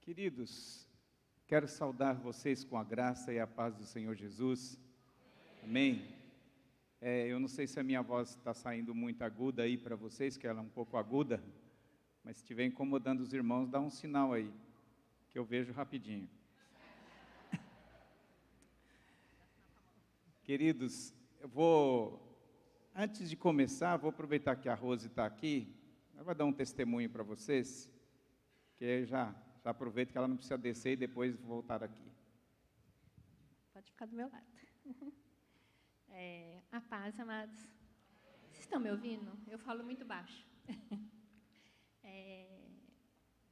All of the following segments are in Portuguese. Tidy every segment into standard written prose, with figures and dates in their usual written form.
Queridos, quero saudar vocês com a graça e a paz do Senhor Jesus. Amém. Eu não sei se a minha voz está saindo muito aguda aí para vocês, que ela é um pouco aguda, mas se estiver incomodando os irmãos, dá um sinal aí, que eu vejo rapidinho. Queridos, antes de começar, vou aproveitar que a Rose está aqui, ela vai dar um testemunho para vocês, que já aproveito que ela não precisa descer e depois voltar aqui. Pode ficar do meu lado. A paz, amados. Vocês estão me ouvindo? Eu falo muito baixo.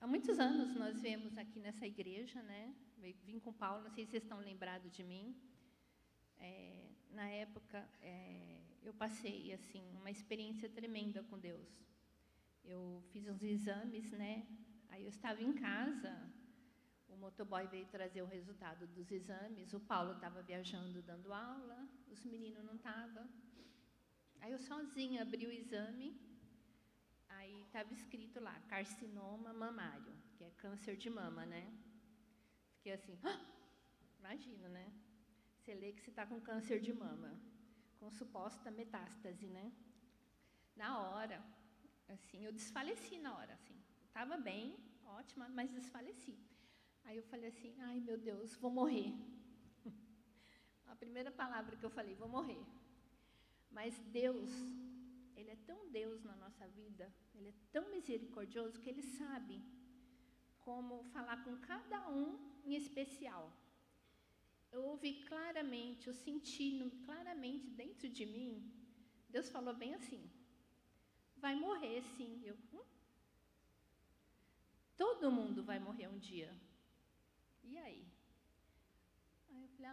Há muitos anos nós viemos aqui nessa igreja, né? Vim com o Paulo, não sei se vocês estão lembrados de mim. Na época, eu passei, assim, uma experiência tremenda com Deus. Eu fiz uns exames, né? Aí eu estava em casa, o motoboy veio trazer o resultado dos exames, o Paulo estava viajando dando aula, os meninos não estavam. Aí eu sozinha abri o exame, aí estava escrito lá, carcinoma mamário, que é câncer de mama, né? Fiquei assim, imagina, né? Você lê que você está com câncer de mama, com suposta metástase, né? Na hora, assim, eu desfaleci na hora, assim. Estava bem, ótima, mas desfaleci. Aí eu falei assim, ai meu Deus, vou morrer. A primeira palavra que eu falei, vou morrer. Mas Deus, Ele é tão Deus na nossa vida, Ele é tão misericordioso que Ele sabe como falar com cada um em especial. Eu ouvi claramente, eu senti claramente dentro de mim, Deus falou bem assim, vai morrer sim. Todo mundo vai morrer um dia. E aí? Aí eu falei,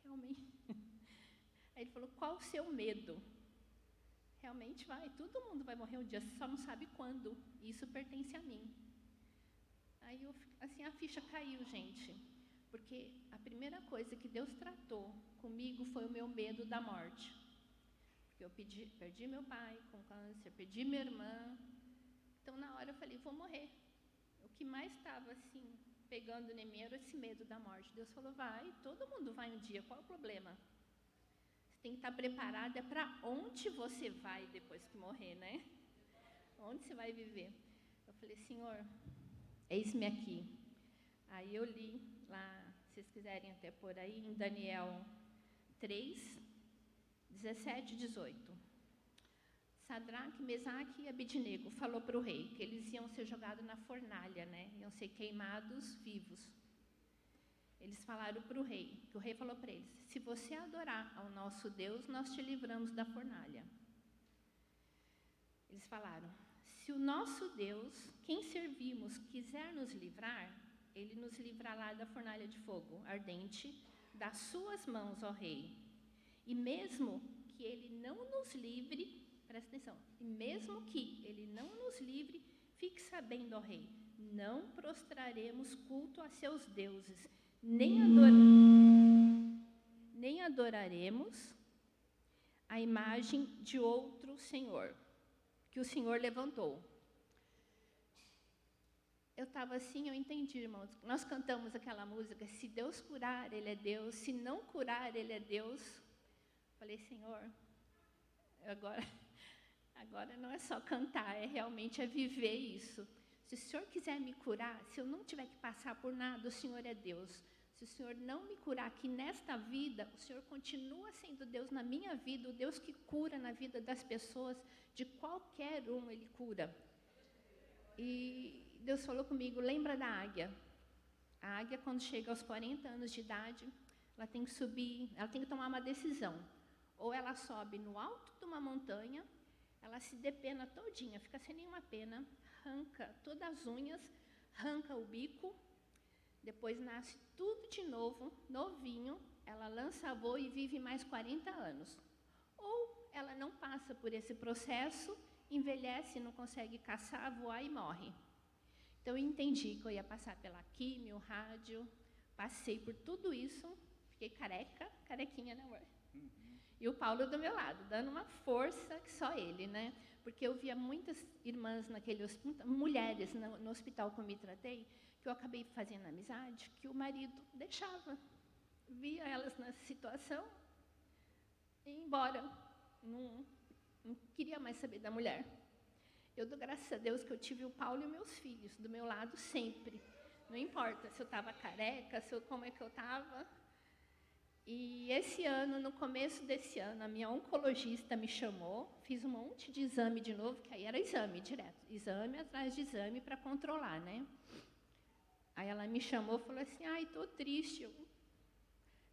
realmente. Aí ele falou, qual o seu medo? Realmente vai, todo mundo vai morrer um dia, você só não sabe quando. Isso pertence a mim. Aí assim, a ficha caiu, gente. Porque a primeira coisa que Deus tratou comigo foi o meu medo da morte. Porque eu perdi meu pai com câncer, perdi minha irmã. Então, na hora eu falei, vou morrer. O que mais estava, assim, pegando em mim era esse medo da morte. Deus falou, vai, todo mundo vai um dia, qual o problema? Você tem que estar preparada para onde você vai depois que morrer, né? Onde você vai viver? Eu falei, Senhor, eis-me aqui. Aí eu li lá, se vocês quiserem até pôr aí, em Daniel 3, 17 e 18. Sadraque, Mesaque e Abidnego falou para o rei que eles iam ser jogados na fornalha, né? Iam ser queimados vivos. Eles falaram para o rei, que o rei falou para eles, se você adorar ao nosso Deus, nós te livramos da fornalha. Eles falaram, se o nosso Deus, quem servimos, quiser nos livrar, Ele nos livrará da fornalha de fogo ardente, das suas mãos, ó rei. E mesmo que Ele não nos livre, presta atenção, e mesmo que Ele não nos livre, fique sabendo, ó rei, não prostraremos culto a seus deuses, nem adoraremos a imagem de outro senhor, que o Senhor levantou. Eu estava assim, eu entendi, irmãos. Nós cantamos aquela música, se Deus curar, Ele é Deus, se não curar, Ele é Deus. Falei, Senhor, agora não é só cantar, realmente viver isso. Se o Senhor quiser me curar, se eu não tiver que passar por nada, o Senhor é Deus. Se o Senhor não me curar aqui nesta vida, o Senhor continua sendo Deus na minha vida, o Deus que cura na vida das pessoas, de qualquer um Ele cura. E Deus falou comigo, lembra da águia. A águia, quando chega aos 40 anos de idade, ela tem que subir, ela tem que tomar uma decisão. Ou ela sobe no alto de uma montanha, ela se depena todinha, fica sem nenhuma pena, arranca todas as unhas, arranca o bico, depois nasce tudo de novo, novinho, ela lança voo e vive mais 40 anos. Ou ela não passa por esse processo, envelhece, não consegue caçar, voar e morre. Então eu entendi que eu ia passar pela químio, rádio, passei por tudo isso, fiquei carequinha, né, amor? E o Paulo do meu lado, dando uma força que só ele, né? porque eu via muitas irmãs mulheres no hospital que eu me tratei, que eu acabei fazendo amizade, que o marido deixava. Via elas nessa situação e ia embora. Não queria mais saber da mulher. Eu dou graças a Deus que eu tive o Paulo e os meus filhos do meu lado sempre. Não importa se eu estava careca, como é que eu estava. E esse ano, no começo desse ano, a minha oncologista me chamou, fiz um monte de exame de novo, que aí era exame direto, exame atrás de exame para controlar, né? Aí ela me chamou e falou assim, ai, estou triste.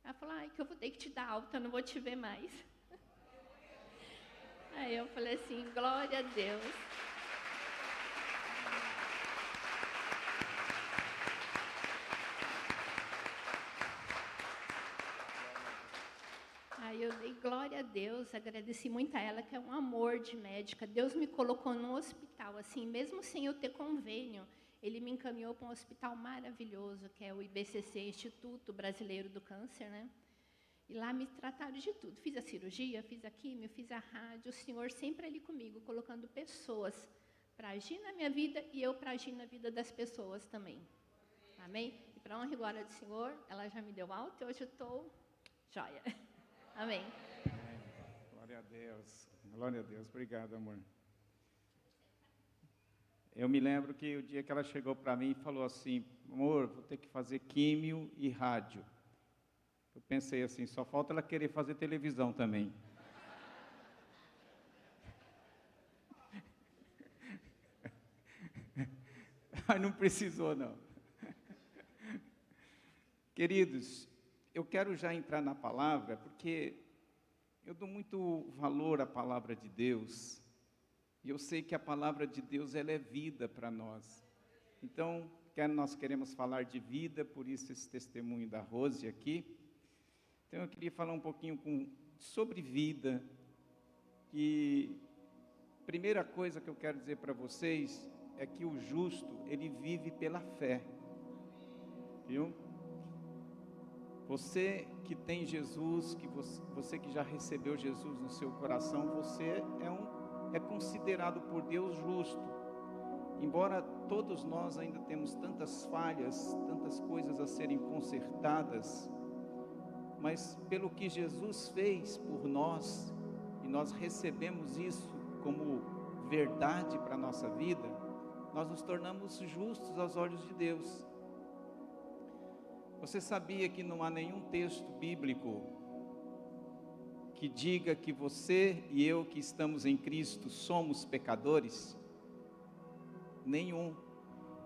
Ela falou, ai, que eu vou ter que te dar alta, eu não vou te ver mais. Aí eu falei assim, glória a Deus. Aí eu dei glória a Deus, agradeci muito a ela, que é um amor de médica. Deus me colocou num hospital, assim, mesmo sem eu ter convênio, Ele me encaminhou para um hospital maravilhoso, que é o IBCC, Instituto Brasileiro do Câncer, né? E lá me trataram de tudo. Fiz a cirurgia, fiz a quimio, fiz a rádio. O Senhor sempre ali comigo, colocando pessoas para agir na minha vida e eu para agir na vida das pessoas também. Amém? E para honra e glória do Senhor, ela já me deu alta e hoje eu estou joia. Amém. Glória a Deus. Glória a Deus. Obrigado, amor. Eu me lembro que o dia que ela chegou para mim e falou assim, amor, vou ter que fazer químio e rádio. Eu pensei assim, só falta ela querer fazer televisão também. Mas não precisou, não. Queridos, eu quero já entrar na palavra, porque eu dou muito valor à palavra de Deus. E eu sei que a palavra de Deus, ela é vida para nós. Então, nós queremos falar de vida, por isso esse testemunho da Rose aqui. Então, eu queria falar um pouquinho sobre vida. E a primeira coisa que eu quero dizer para vocês é que o justo, ele vive pela fé. Viu? Você que tem Jesus, você que já recebeu Jesus no seu coração, você é considerado por Deus justo. Embora todos nós ainda temos tantas falhas, tantas coisas a serem consertadas, mas pelo que Jesus fez por nós, e nós recebemos isso como verdade para a nossa vida, nós nos tornamos justos aos olhos de Deus. Você sabia que não há nenhum texto bíblico que diga que você e eu que estamos em Cristo somos pecadores? Nenhum.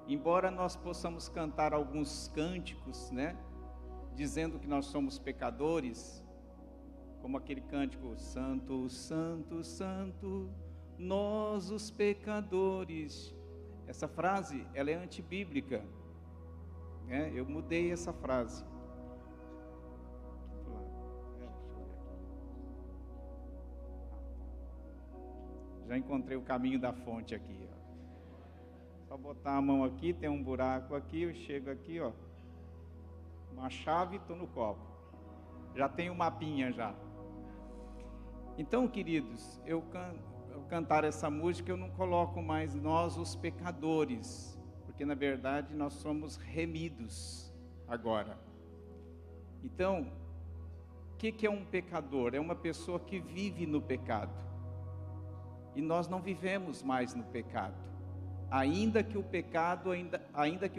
Embora nós possamos cantar alguns cânticos, né, dizendo que nós somos pecadores, como aquele cântico, Santo, Santo, Santo, nós os pecadores. Essa frase, ela é antibíblica. Eu mudei essa frase. Já encontrei o caminho da fonte aqui. Só botar a mão aqui, tem um buraco aqui, eu chego aqui, ó. Uma chave, estou no copo. Já tenho um mapinha já. Então, queridos, eu cantar essa música, eu não coloco mais nós os pecadores, porque na verdade nós somos remidos agora. Então, o que é um pecador? É uma pessoa que vive no pecado. E nós não vivemos mais no pecado. Ainda que o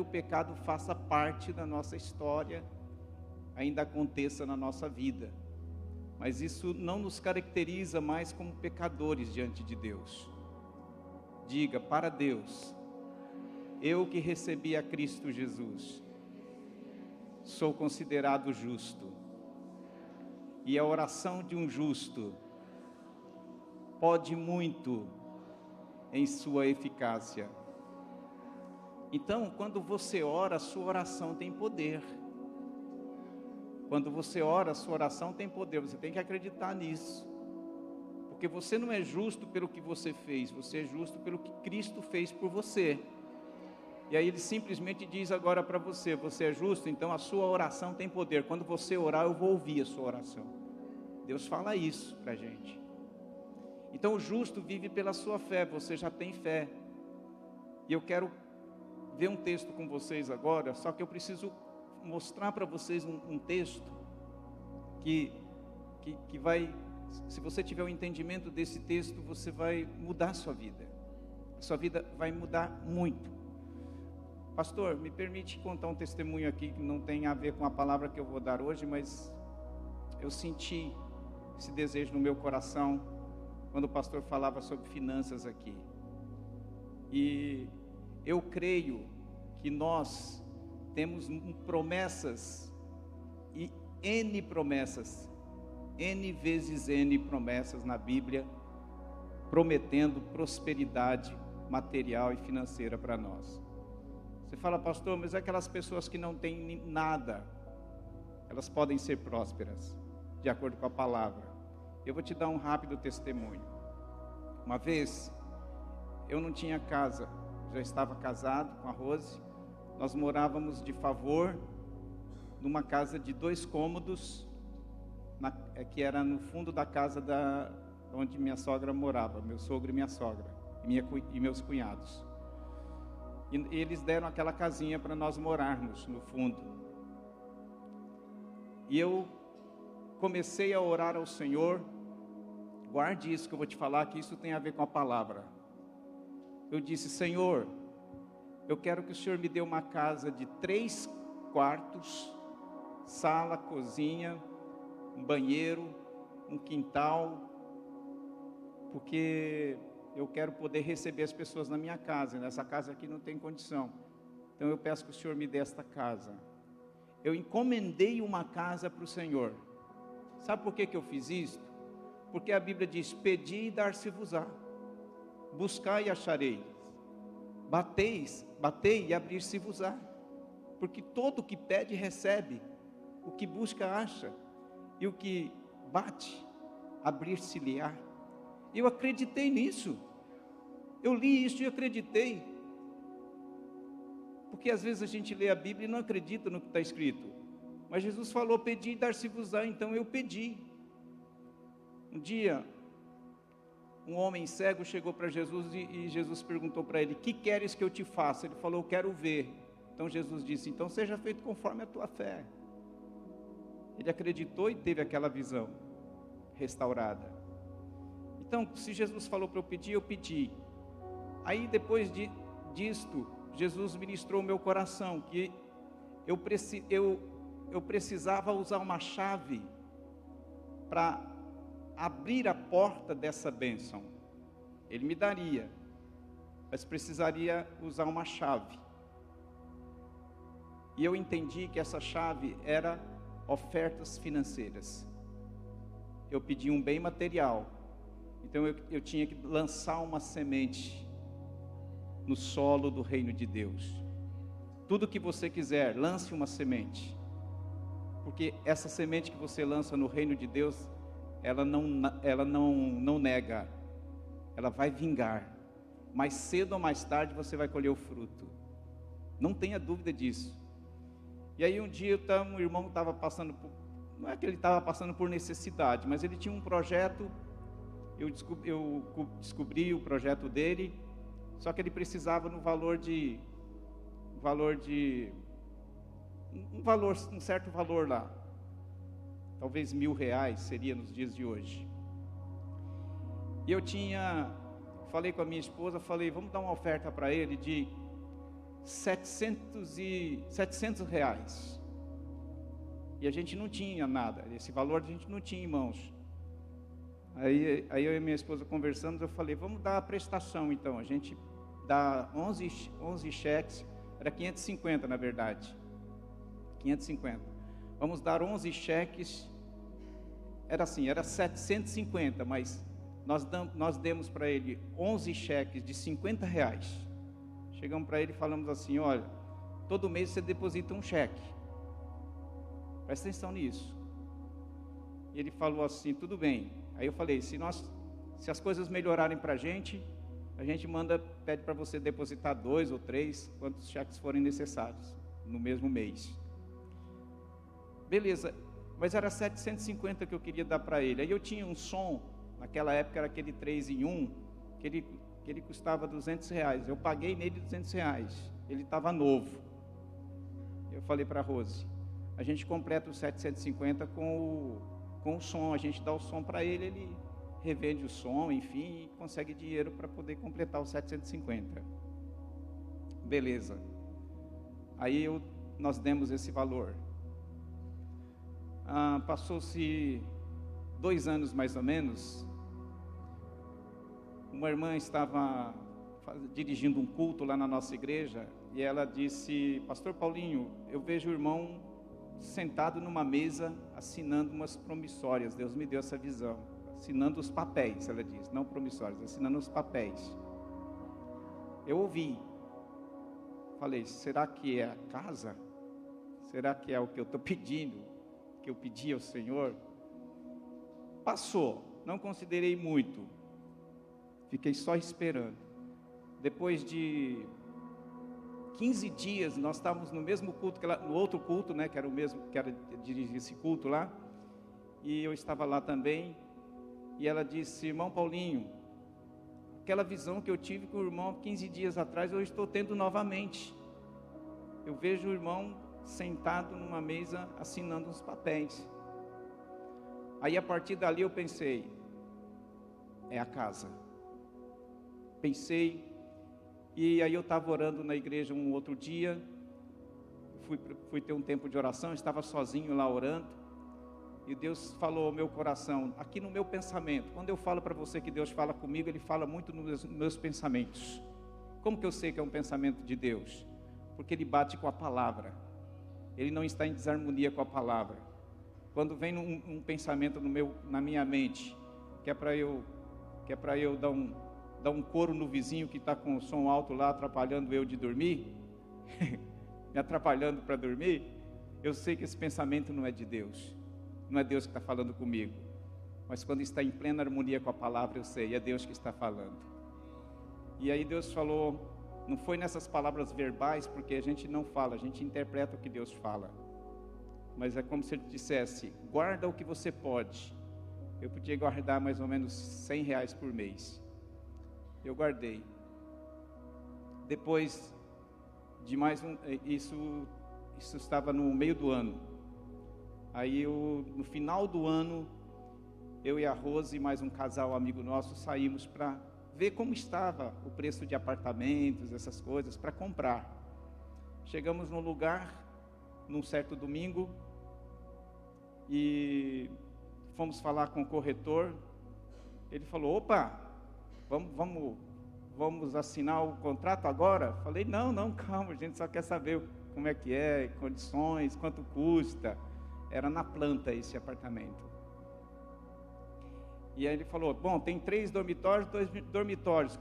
pecado faça parte da nossa história, ainda aconteça na nossa vida. Mas isso não nos caracteriza mais como pecadores diante de Deus. Diga para Deus, eu que recebi a Cristo Jesus, sou considerado justo. E a oração de um justo pode muito em sua eficácia. Então, quando você ora, a sua oração tem poder. Quando você ora, a sua oração tem poder. Você tem que acreditar nisso. Porque você não é justo pelo que você fez, você é justo pelo que Cristo fez por você. E aí ele simplesmente diz agora para você, você é justo, então a sua oração tem poder. Quando você orar, eu vou ouvir a sua oração. Deus fala isso para a gente. Então o justo vive pela sua fé, você já tem fé. E eu quero ver um texto com vocês agora, só que eu preciso mostrar para vocês um texto que vai, se você tiver o entendimento desse texto, você vai mudar a sua vida. A sua vida vai mudar muito. Pastor, me permite contar um testemunho aqui que não tem a ver com a palavra que eu vou dar hoje, mas eu senti esse desejo no meu coração quando o pastor falava sobre finanças aqui. E eu creio que nós temos promessas, e N promessas, N vezes N promessas na Bíblia, prometendo prosperidade material e financeira para nós. Você fala, pastor, mas aquelas pessoas que não têm nada, elas podem ser prósperas, de acordo com a palavra. Eu vou te dar um rápido testemunho. Uma vez, eu não tinha casa, já estava casado com a Rose, nós morávamos de favor, numa casa de 2 cômodos, que era no fundo da casa onde minha sogra morava, meu sogro e minha sogra, e meus cunhados. E eles deram aquela casinha para nós morarmos no fundo. E eu comecei a orar ao Senhor. Guarde isso que eu vou te falar, que isso tem a ver com a palavra. Eu disse, Senhor, eu quero que o Senhor me dê uma casa de 3 quartos, sala, cozinha, um banheiro, um quintal, porque eu quero poder receber as pessoas na minha casa. Nessa casa aqui não tem condição. Então eu peço que o Senhor me dê esta casa. Eu encomendei uma casa para o Senhor. Sabe por que eu fiz isso? Porque a Bíblia diz, pedi e dar-se-vos-á. Buscai e achareis. Batei e abrir-se-vos-á. Porque todo o que pede recebe. O que busca acha. E o que bate, abrir-se-lhe-á. Eu acreditei nisso. Eu li isso e acreditei. Porque às vezes a gente lê a Bíblia e não acredita no que está escrito. Mas Jesus falou, pedi e dar-se-vos-á, então eu pedi. Um dia, um homem cego chegou para Jesus e Jesus perguntou para ele, que queres que eu te faça? Ele falou, eu quero ver. Então Jesus disse, então seja feito conforme a tua fé. Ele acreditou e teve aquela visão restaurada. Então, se Jesus falou para eu pedi. Aí depois disto, Jesus ministrou o meu coração, que eu precisava usar uma chave para abrir a porta dessa bênção. Ele me daria, mas precisaria usar uma chave. E eu entendi que essa chave era ofertas financeiras. Eu pedi um bem material, então eu tinha que lançar uma semente no solo do reino de Deus. Tudo que você quiser, lance uma semente, porque essa semente que você lança no reino de Deus, ela não nega, ela vai vingar. Mais cedo ou mais tarde você vai colher o fruto, não tenha dúvida disso. E aí um dia um irmão estava passando por, não é que ele estava passando por necessidade, mas ele tinha um projeto, eu descobri o projeto dele, só que ele precisava um certo valor lá, talvez R$1.000 seria nos dias de hoje. E falei com a minha esposa, vamos dar uma oferta para ele de R$700. E a gente não tinha nada, esse valor a gente não tinha em mãos. Aí eu e minha esposa conversamos, eu falei, vamos dar a prestação então, a gente dá 11 cheques, era 550 na verdade, 550, vamos dar 11 cheques, era 750, mas nós demos para ele 11 cheques de R$50, chegamos para ele e falamos assim, olha, todo mês você deposita um cheque, presta atenção nisso. E ele falou assim, tudo bem. Aí eu falei, se as coisas melhorarem para a gente pede para você depositar 2 ou 3, quantos cheques forem necessários, no mesmo mês. Beleza, mas era 750 que eu queria dar para ele. Aí eu tinha um som Naquela época era aquele 3 em 1, que ele custava R$200. Eu paguei nele R$200. Ele estava novo. Eu falei para a Rose, a gente completa os 750 com o som. A gente dá o som para ele, ele revende o som, enfim, e consegue dinheiro para poder completar os 750. Beleza. Aí nós demos esse valor. Passou-se 2 anos mais ou menos. Uma irmã estava dirigindo um culto lá na nossa igreja e ela disse, Pastor Paulinho, eu vejo o irmão sentado numa mesa assinando umas promissórias. Deus me deu essa visão, assinando os papéis, ela disse, não promissórias, assinando os papéis. Eu ouvi, falei, será que é a casa? Será que é o que eu estou pedindo, que eu pedi ao Senhor? Passou, não considerei muito, fiquei só esperando. Depois de 15 dias, nós estávamos no mesmo culto, no outro culto, né, que era o mesmo, que era dirigir esse culto lá, e eu estava lá também, e ela disse, irmão Paulinho, aquela visão que eu tive com o irmão 15 dias atrás, eu estou tendo novamente. Eu vejo o irmão sentado numa mesa, assinando uns papéis. Aí a partir dali eu pensei, é a casa. Pensei, e aí eu estava orando na igreja um outro dia, fui ter um tempo de oração, estava sozinho lá orando, e Deus falou ao meu coração, aqui no meu pensamento. Quando eu falo para você que Deus fala comigo, Ele fala muito nos meus pensamentos. Como que eu sei que é um pensamento de Deus? Porque Ele bate com a palavra, Ele não está em desarmonia com a palavra. Quando vem um pensamento na minha mente, que é para eu dar um coro no vizinho que está com o som alto lá, atrapalhando eu de dormir, me atrapalhando para dormir, eu sei que esse pensamento não é de Deus, não é Deus que está falando comigo, mas quando está em plena harmonia com a palavra, eu sei, é Deus que está falando. E aí Deus falou, não foi nessas palavras verbais, porque a gente não fala, a gente interpreta o que Deus fala, mas é como se Ele dissesse, guarda o que você pode. Eu podia guardar mais ou menos R$100 por mês. Eu guardei. Depois de mais isso estava no meio do ano. Aí no final do ano, eu e a Rose e mais um casal amigo nosso saímos para ver como estava o preço de apartamentos, essas coisas, para comprar. Chegamos num lugar, num certo domingo, e fomos falar com o corretor. Ele falou, opa, vamos assinar o contrato agora? Falei, não, calma, a gente só quer saber como é que é, condições, quanto custa. Era na planta esse apartamento. E aí ele falou, bom, tem 3 dormitórios, 2 dormitórios,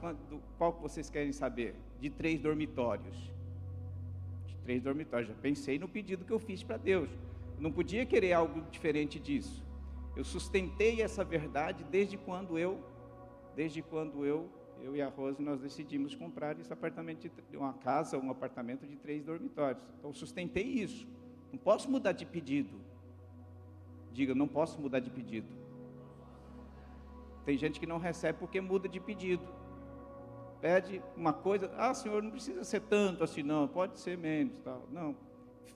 qual que vocês querem saber? De 3 dormitórios. De 3 dormitórios, já pensei no pedido que eu fiz para Deus. Eu não podia querer algo diferente disso. Eu sustentei essa verdade desde quando eu e a Rose, nós decidimos comprar esse apartamento, um apartamento de 3 dormitórios. Então, sustentei isso. Não posso mudar de pedido. Diga, não posso mudar de pedido. Tem gente que não recebe porque muda de pedido. Pede uma coisa, senhor, não precisa ser tanto assim não, pode ser menos, tal. Não,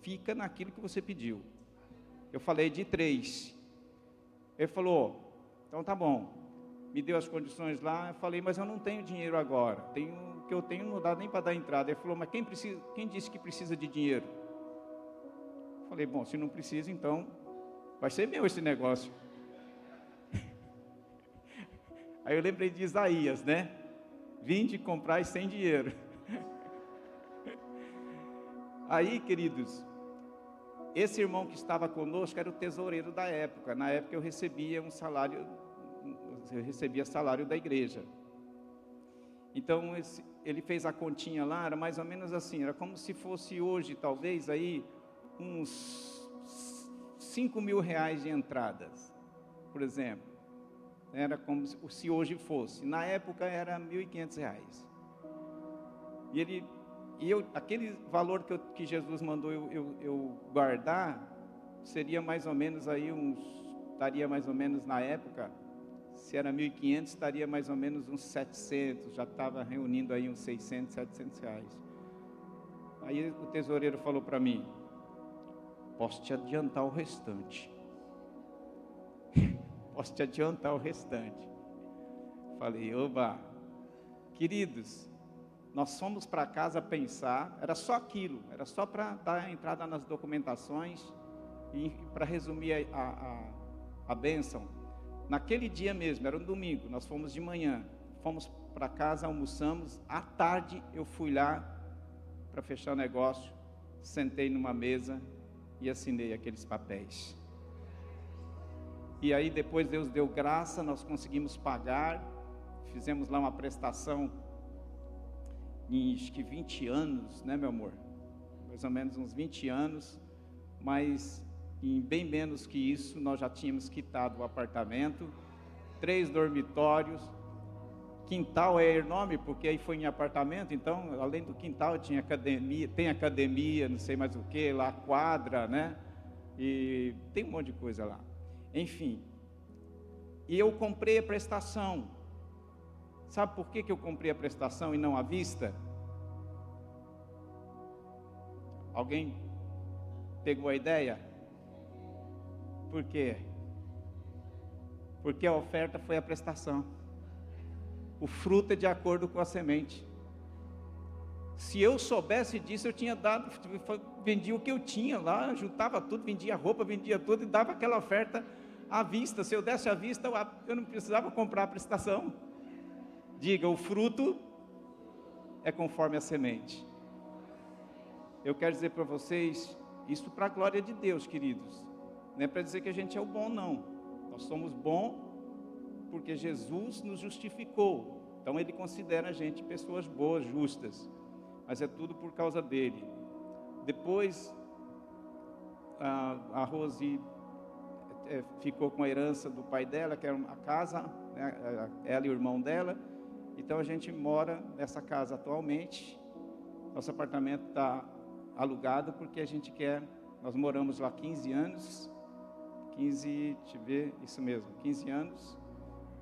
fica naquilo que você pediu. Eu falei de 3. Ele falou, então tá bom. Me deu as condições lá, eu falei, mas eu não tenho dinheiro agora. O que eu tenho não dá nem para dar entrada. Ele falou, mas quem disse que precisa de dinheiro? Eu falei, bom, se não precisa, então vai ser meu esse negócio. Aí eu lembrei de Isaías, né? Vinde comprar sem dinheiro. Aí, queridos, esse irmão que estava conosco era o tesoureiro da época. Na época eu recebia salário da igreja. Então ele fez a continha lá, era mais ou menos assim, era como se fosse hoje, talvez, aí, uns R$5.000 de entradas, por exemplo. Era como se hoje fosse. Na época era R$1.500. Aquele valor que Jesus mandou eu guardar, seria mais ou menos aí daria mais ou menos na época, Se era 1.500, estaria mais ou menos uns 700, já estava reunindo aí uns 600, 700 reais. Aí o tesoureiro falou para mim: posso te adiantar o restante. Posso te adiantar o restante. Falei: oba, queridos, nós fomos para casa pensar, era só aquilo, era só para dar a entrada nas documentações e para resumir a bênção. Naquele dia mesmo, era um domingo, nós fomos de manhã, fomos para casa, almoçamos, à tarde eu fui lá para fechar o negócio, sentei numa mesa e assinei aqueles papéis. E aí depois Deus deu graça, nós conseguimos pagar, fizemos lá uma prestação em acho que 20 anos, né, meu amor? Mais ou menos uns 20 anos, mas em bem menos que isso, nós já tínhamos quitado o apartamento, 3 dormitórios, quintal é enorme, porque aí foi em apartamento, então, além do quintal, tinha academia, tem academia, não sei mais o que, lá, quadra, né? E tem um monte de coisa lá. Enfim, e eu comprei a prestação. Sabe por que eu comprei a prestação e não à vista? Alguém pegou a ideia? Por quê? Porque a oferta foi a prestação. O fruto é de acordo com a semente. Se eu soubesse disso, eu tinha dado, vendia o que eu tinha lá, juntava tudo, vendia roupa, vendia tudo e dava aquela oferta à vista. Se eu desse à vista, eu não precisava comprar a prestação. Diga, o fruto é conforme a semente. Eu quero dizer para vocês, isso para a glória de Deus, queridos. Não é para dizer que a gente é o bom, não. Nós somos bom porque Jesus nos justificou. Então Ele considera a gente pessoas boas, justas. Mas é tudo por causa dele. Depois, a Rose ficou com a herança do pai dela, que era a casa, né, ela e o irmão dela. Então a gente mora nessa casa atualmente. Nosso apartamento está alugado porque a gente quer. Nós moramos lá 15 anos. 15 anos.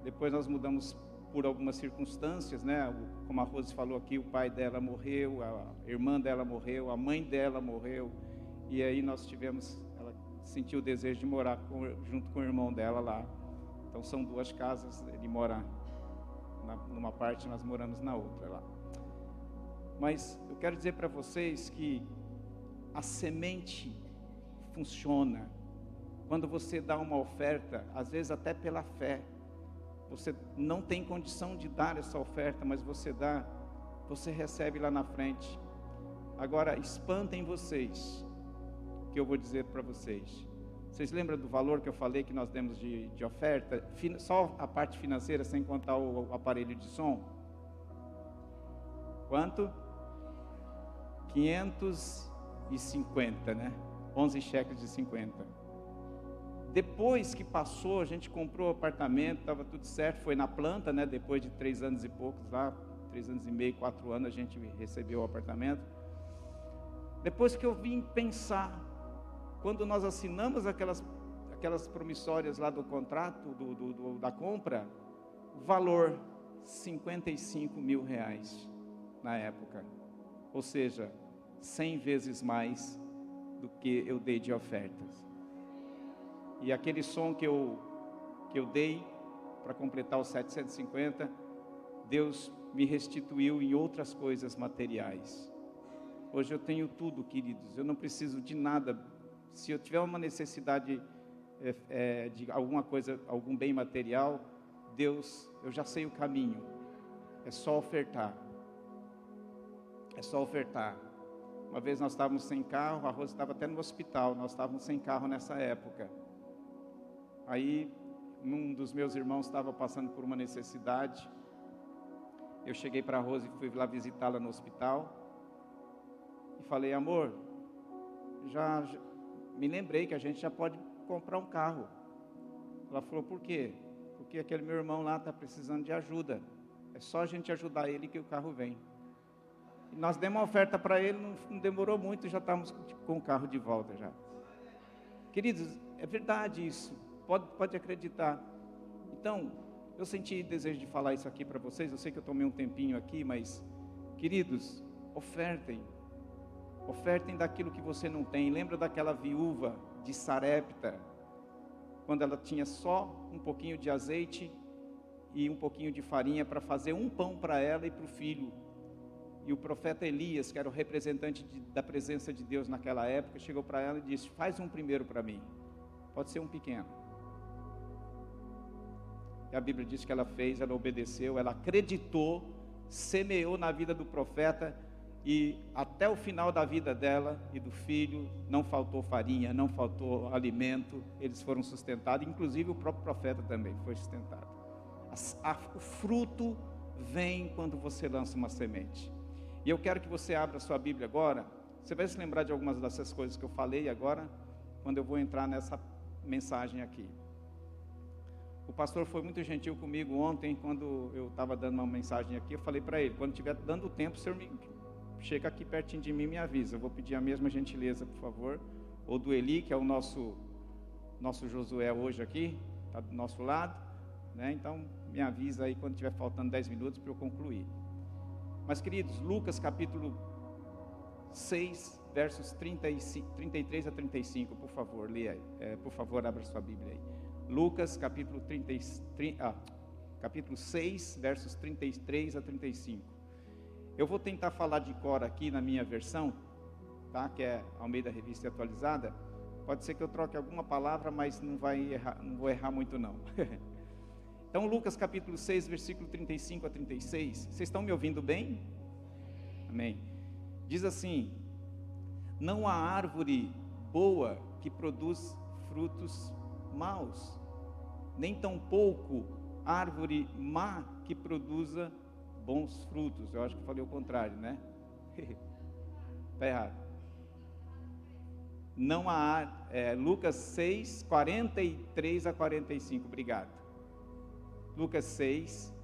Depois nós mudamos por algumas circunstâncias, né? Como a Rose falou aqui, o pai dela morreu, a irmã dela morreu, a mãe dela morreu. E aí ela sentiu o desejo de morar junto com o irmão dela lá. Então são 2 casas, ele mora numa parte, nós moramos na outra lá. Mas eu quero dizer para vocês que a semente funciona. Quando você dá uma oferta, às vezes até pela fé, você não tem condição de dar essa oferta, mas você dá, você recebe lá na frente. Agora, espantem vocês, que eu vou dizer para vocês. Vocês lembram do valor que eu falei que nós demos de oferta? Só a parte financeira, sem contar o aparelho de som? Quanto? 550, né? 11 cheques de 50. Depois que passou, a gente comprou o apartamento, estava tudo certo, foi na planta, né? Depois de 3 anos e poucos lá, 3 anos e meio, 4 anos, a gente recebeu o apartamento. Depois que eu vim pensar, quando nós assinamos aquelas promissórias lá do contrato, da compra, o valor, R$55 mil na época. Ou seja, 100 vezes mais do que eu dei de ofertas. E aquele som que eu dei para completar os 750, Deus me restituiu em outras coisas materiais. Hoje eu tenho tudo, queridos, eu não preciso de nada. Se eu tiver uma necessidade de alguma coisa, algum bem material, Deus, eu já sei o caminho, é só ofertar. É só ofertar. Uma vez nós estávamos sem carro, a Rose estava até no hospital, nós estávamos sem carro nessa época. Aí, um dos meus irmãos estava passando por uma necessidade. Eu cheguei para a Rose e fui lá visitá-la no hospital. E falei, amor, já me lembrei que a gente já pode comprar um carro. Ela falou, por quê? Porque aquele meu irmão lá está precisando de ajuda. É só a gente ajudar ele que o carro vem. E nós demos uma oferta para ele, não demorou muito, já estávamos com o carro de volta já. Queridos, é verdade isso. Pode acreditar. Então, Eu senti desejo de falar isso aqui para vocês. Eu sei que eu tomei um tempinho aqui, mas, queridos, ofertem daquilo que você não tem. Lembra daquela viúva de Sarepta, quando ela tinha só um pouquinho de azeite e um pouquinho de farinha para fazer um pão para ela e para o filho. E o profeta Elias, que era o representante da presença de Deus naquela época, chegou para ela e disse: faz um primeiro para mim, pode ser um pequeno. E a Bíblia diz que ela fez, ela obedeceu, ela acreditou, semeou na vida do profeta, e até o final da vida dela e do filho, não faltou farinha, não faltou alimento, eles foram sustentados, inclusive o próprio profeta também foi sustentado. O fruto vem quando você lança uma semente. E eu quero que você abra a sua Bíblia agora. Você vai se lembrar de algumas dessas coisas que eu falei agora, quando eu vou entrar nessa mensagem aqui. O pastor foi muito gentil comigo ontem, quando eu estava dando uma mensagem aqui. Eu falei para ele: quando estiver dando tempo, o senhor chega aqui pertinho de mim e me avisa. Eu vou pedir a mesma gentileza, por favor, ou do Eli, que é o nosso Josué hoje aqui, está do nosso lado, né? Então me avisa aí quando estiver faltando 10 minutos para eu concluir. Mas, queridos, Lucas capítulo 6, versos 33 a 35, por favor, leia aí. Por favor, abra sua Bíblia aí. Lucas capítulo 6, versos 33 a 35. Eu vou tentar falar de cor aqui na minha versão, tá? Que é Almeida Revista Atualizada. Pode ser que eu troque alguma palavra, mas não vou errar muito não. Então, Lucas capítulo 6, versículo 35 a 36. Vocês estão me ouvindo bem? Amém. Diz assim: não há árvore boa que produz frutos maus, nem tampouco árvore má que produza bons frutos. Eu acho que eu falei o contrário, né? Está errado. Não há, Lucas 6, 43 a 45, obrigado. Lucas 6,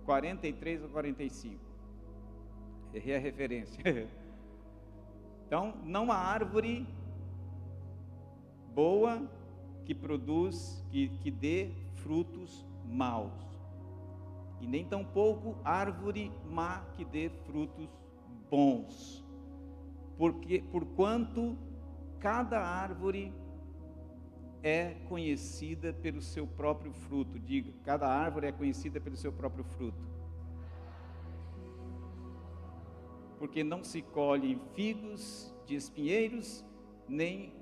43 a 45. Errei a referência. Então, não há árvore boa que produz, que dê frutos maus, e nem tampouco árvore má que dê frutos bons, porquanto cada árvore é conhecida pelo seu próprio fruto. Diga, cada árvore é conhecida pelo seu próprio fruto. Porque não se colhem figos de espinheiros, nem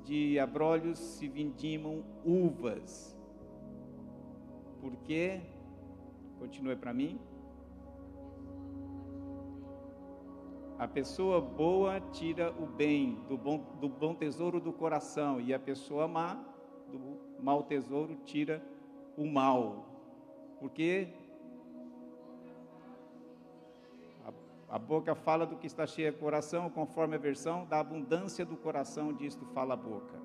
de abrolhos se vindimam uvas. Porque, continue para mim, a pessoa boa tira o bem do bom tesouro do coração, e a pessoa má, do mau tesouro, tira o mal. Porque a boca fala do que está cheio o coração, conforme a versão, da abundância do coração, disto fala a boca.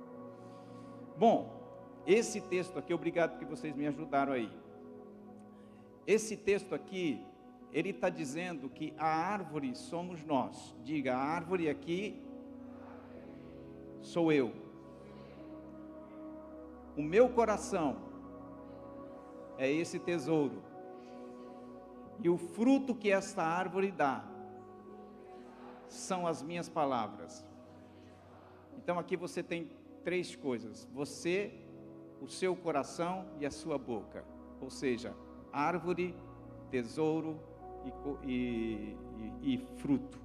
Bom, esse texto aqui, obrigado porque vocês me ajudaram aí. Esse texto aqui, ele está dizendo que a árvore somos nós. Diga, a árvore aqui sou eu. O meu coração é esse tesouro. E o fruto que esta árvore dá são as minhas palavras. Então aqui você tem 3 coisas: você, o seu coração e a sua boca. Ou seja, árvore, tesouro e fruto.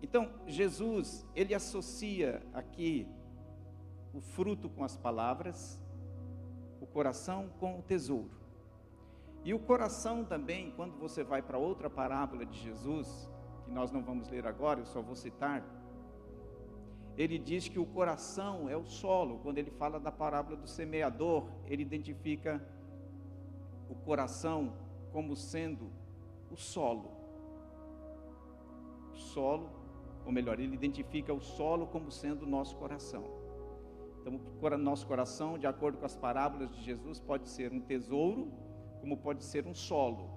Então Jesus, ele associa aqui o fruto com as palavras, o coração com o tesouro. E o coração também, quando você vai para outra parábola de Jesus, que nós não vamos ler agora, eu só vou citar, ele diz que o coração é o solo. Quando ele fala da parábola do semeador, ele identifica o coração como sendo o solo. O solo, ou melhor, ele identifica o solo como sendo o nosso coração. Então, o nosso coração, de acordo com as parábolas de Jesus, pode ser um tesouro, como pode ser um solo.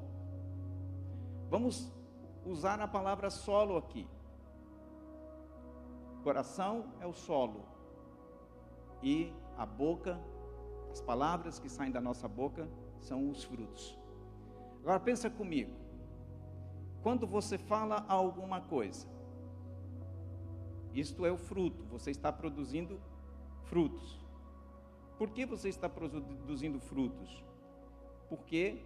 Vamos usar a palavra solo aqui. O coração é o solo, e a boca, as palavras que saem da nossa boca são os frutos. Agora pensa comigo, quando você fala alguma coisa, isto é o fruto, você está produzindo frutos. Por que você está produzindo frutos? Porque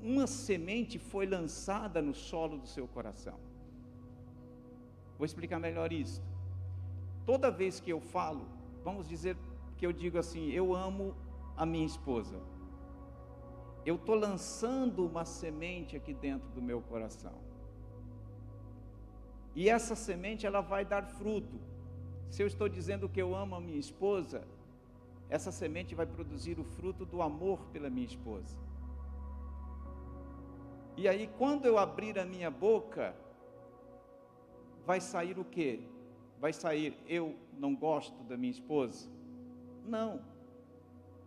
uma semente foi lançada no solo do seu coração. Vou explicar melhor isso. Toda vez que eu falo, vamos dizer que eu digo assim, eu amo a minha esposa. Eu estou lançando uma semente aqui dentro do meu coração. E essa semente, ela vai dar fruto. Se eu estou dizendo que eu amo a minha esposa, essa semente vai produzir o fruto do amor pela minha esposa. E aí, quando eu abrir a minha boca, vai sair o quê? Vai sair, eu não gosto da minha esposa? Não,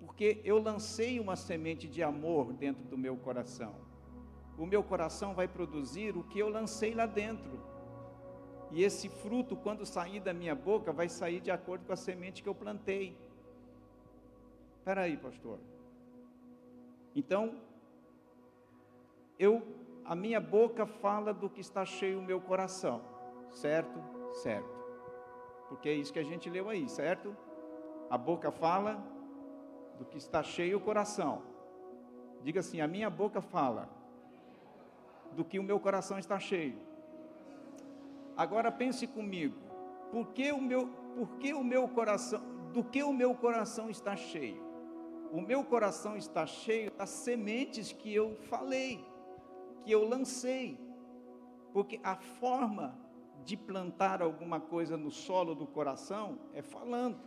porque eu lancei uma semente de amor dentro do meu coração. O meu coração vai produzir o que eu lancei lá dentro. E esse fruto, quando sair da minha boca, vai sair de acordo com a semente que eu plantei. Espera aí, pastor. Então, a minha boca fala do que está cheio o meu coração. Certo? Certo. Porque é isso que a gente leu aí, certo? A boca fala do que está cheio o coração. Diga assim, a minha boca fala do que o meu coração está cheio. Agora pense comigo, do que o meu coração está cheio? O meu coração está cheio das sementes que eu falei, que eu lancei. Porque a forma de plantar alguma coisa no solo do coração é falando.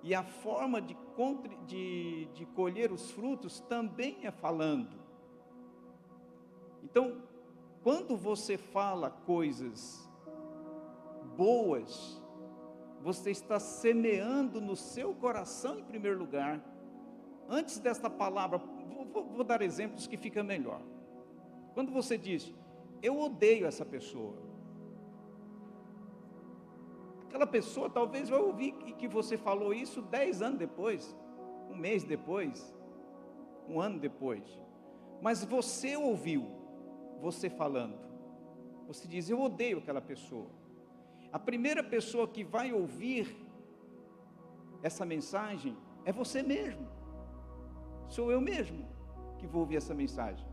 E a forma de colher os frutos também é falando. Então, quando você fala coisas boas, você está semeando no seu coração em primeiro lugar. Antes desta palavra, vou dar exemplos que fica melhor. Quando você diz, eu odeio essa pessoa, aquela pessoa talvez vai ouvir que você falou isso 10 anos depois, um mês depois, um ano depois, mas você ouviu, você falando, você diz, eu odeio aquela pessoa. A primeira pessoa que vai ouvir essa mensagem é você mesmo, sou eu mesmo que vou ouvir essa mensagem.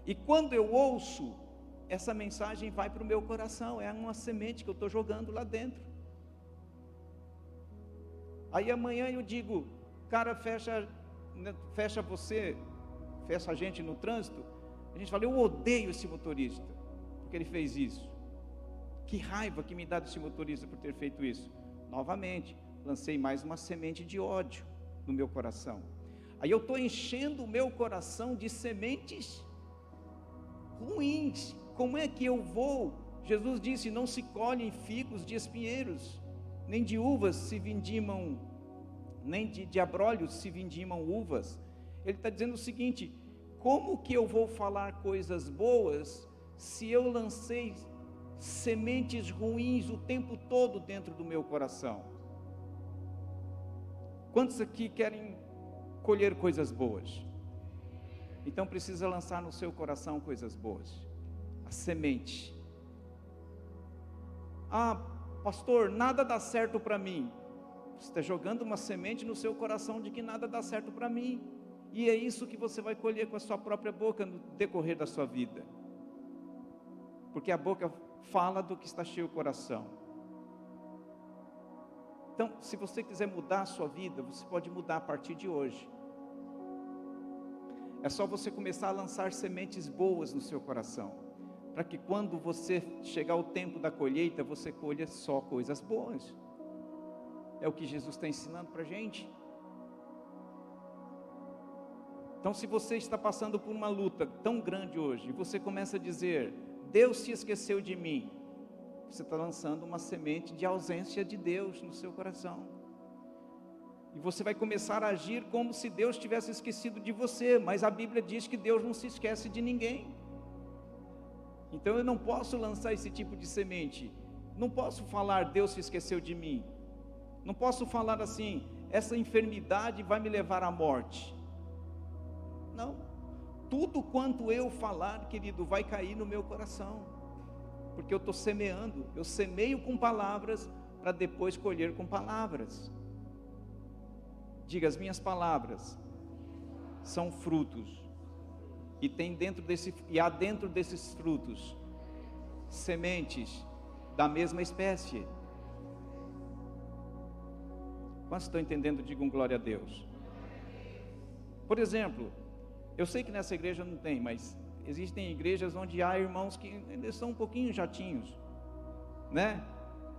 E quando eu ouço, essa mensagem vai para o meu coração, é uma semente que eu estou jogando lá dentro. Aí amanhã eu digo, cara, fecha a gente no trânsito. A gente fala, eu odeio esse motorista, porque ele fez isso. Que raiva que me dá desse motorista por ter feito isso. Novamente, lancei mais uma semente de ódio no meu coração. Aí eu estou enchendo o meu coração de sementes ruins. Como é que eu vou? Jesus disse, não se colhem figos de espinheiros, nem de uvas se vindimam, nem de abrolhos se vindimam uvas. Ele está dizendo o seguinte, como que eu vou falar coisas boas, se eu lancei sementes ruins o tempo todo dentro do meu coração? Quantos aqui querem colher coisas boas? Então precisa lançar no seu coração coisas boas, a semente. Ah, pastor, nada dá certo para mim. Você está jogando uma semente no seu coração de que nada dá certo para mim, e é isso que você vai colher com a sua própria boca no decorrer da sua vida, porque a boca fala do que está cheio o coração. Então, se você quiser mudar a sua vida, você pode mudar a partir de hoje. É só você começar a lançar sementes boas no seu coração, para que quando você chegar o tempo da colheita, você colha só coisas boas. É o que Jesus está ensinando para a gente. Então, se você está passando por uma luta tão grande hoje, e você começa a dizer, Deus se esqueceu de mim, você está lançando uma semente de ausência de Deus no seu coração. E você vai começar a agir como se Deus tivesse esquecido de você, mas a Bíblia diz que Deus não se esquece de ninguém. Então eu não posso lançar esse tipo de semente, não posso falar, Deus se esqueceu de mim, não posso falar assim, essa enfermidade vai me levar à morte. Não. Tudo quanto eu falar, querido, vai cair no meu coração. Porque eu estou semeando. Eu semeio com palavras para depois colher com palavras. Diga, as minhas palavras são frutos. E há dentro desses frutos sementes da mesma espécie. Quantos estão entendendo? Digam glória a Deus. Por exemplo, eu sei que nessa igreja não tem, mas existem igrejas onde há irmãos que eles são um pouquinho chatinhos, né?